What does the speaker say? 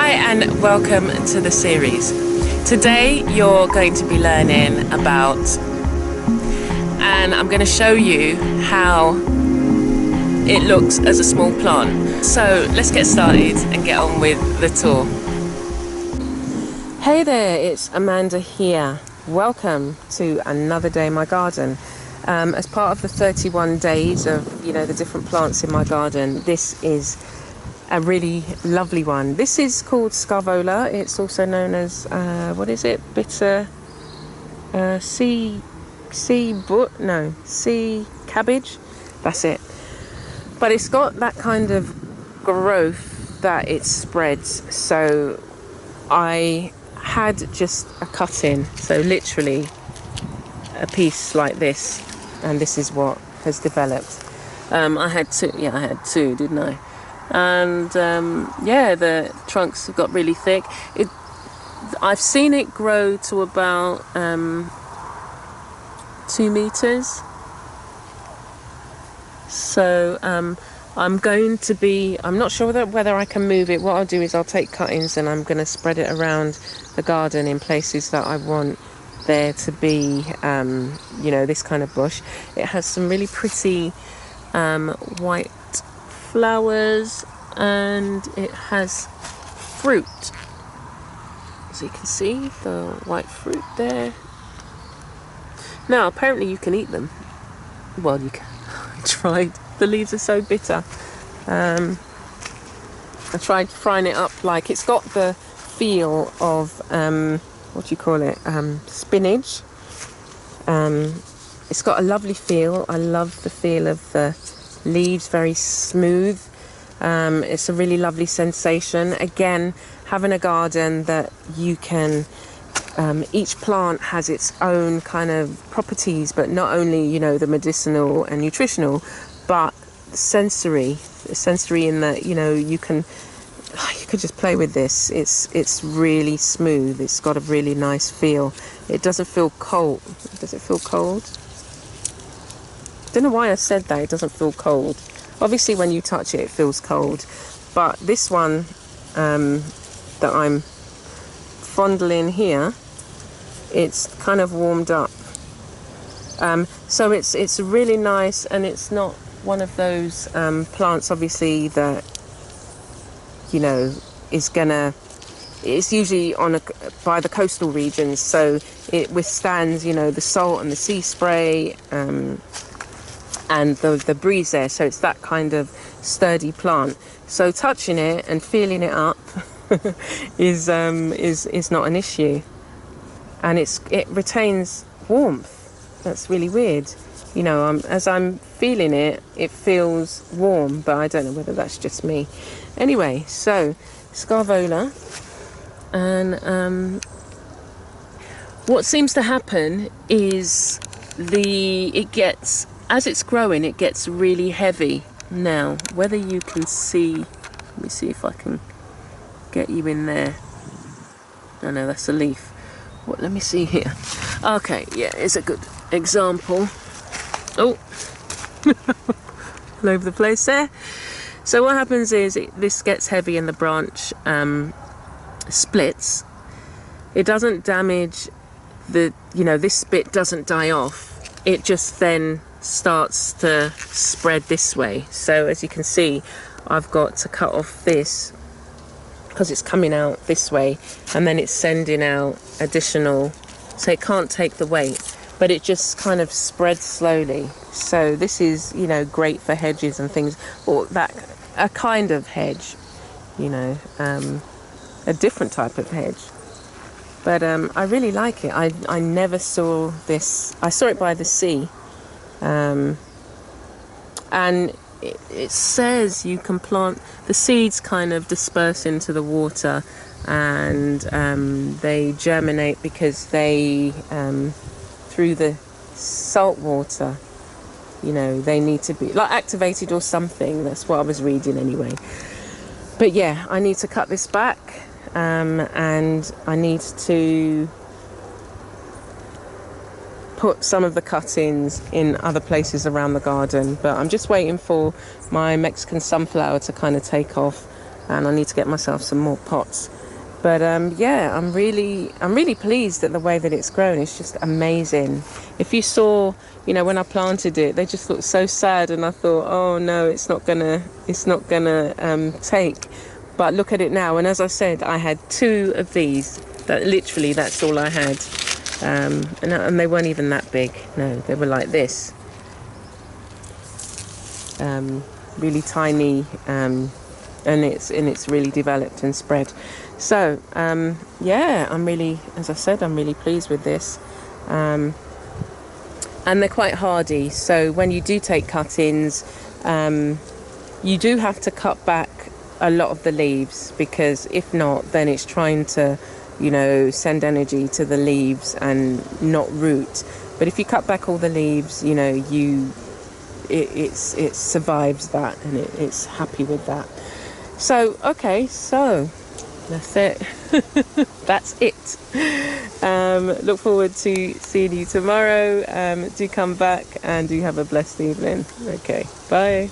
Hi and welcome to the series. Today you're going to be learning about, and I'm going to show you how it looks as a small plant. So let's get started and get on with the tour. Hey there, it's Amanda here. Welcome to another day in my garden. As part of the 31 days of, the different plants in my garden, this is a really lovely one. This is called Scaevola. It's also known as, bitter sea cabbage. That's it. But it's got that kind of growth that it spreads. So I had just a cutting, so literally a piece like this, and this is what has developed. I had two, didn't I? And the trunks have got really thick. I've seen it grow to about 2 meters. So I'm not sure whether I can move it. What I'll do is I'll take cuttings and I'm going to spread it around the garden in places that I want there to be, this kind of bush. It has some really pretty white flowers, and it has fruit. So you can see the white fruit there. Now apparently you can eat them. Well, you can. I tried. The leaves are so bitter. I tried frying it up, like it's got the feel of spinach. It's got a lovely feel. I love the feel of the leaves, very smooth. It's a really lovely sensation. Again, having a garden that you can, each plant has its own kind of properties, but not only, the medicinal and nutritional, but sensory in that, you could just play with this. It's really smooth. It's got a really nice feel. It doesn't feel cold. Does it feel cold? Don't know why I said that. It doesn't feel cold. Obviously when you touch it, it feels cold, but this one that I'm fondling here, it's kind of warmed up. So it's really nice, and it's not one of those plants obviously that it's usually by the coastal regions, so it withstands the salt and the sea spray and the breeze there, so it's that kind of sturdy plant. So touching it and feeling it up is not an issue, and it retains warmth. That's really weird. As I'm feeling it, it feels warm, but I don't know whether that's just me. Anyway, so Scaevola, and what seems to happen is as it's growing, it gets really heavy. Now, whether you can see, let me see if I can get you in there. Oh no, that's a leaf. Let me see here. Okay, yeah, it's a good example. Oh, all over the place there. So what happens is this gets heavy and the branch splits. It doesn't damage this bit doesn't die off. It just then starts to spread this way. So as you can see, I've got to cut off this because it's coming out this way, and then it's sending out additional, so it can't take the weight, but it just kind of spreads slowly. So this is great for hedges and things, or a kind of hedge, a different type of hedge. But I really like it. I never saw this. I saw it by the sea. And it says you can plant, the seeds kind of disperse into the water, and they germinate because they, through the salt water, they need to be like activated or something. That's what I was reading anyway. But yeah, I need to cut this back, and I need to put some of the cuttings in other places around the garden, but I'm just waiting for my Mexican sunflower to kind of take off and I need to get myself some more pots. But yeah, I'm really pleased at the way that it's grown. It's just amazing. If you saw, you know, when I planted it, they just looked so sad, and I thought, oh no, it's not gonna take. But look at it now, and as I said, I had 2 of these. That's all I had, and they weren't even that big. No, they were like this, really tiny, and it's really developed and spread. So yeah, as I said, I'm really pleased with this, and they're quite hardy. So when you do take cuttings, you do have to cut back a lot of the leaves, because if not, then it's trying to, you know, send energy to the leaves and not root. But if you cut back all the leaves, you know, it survives that, and it's happy with that. So okay, so that's it. That's it. Look forward to seeing you tomorrow. Do come back, and do have a blessed evening. Okay, bye.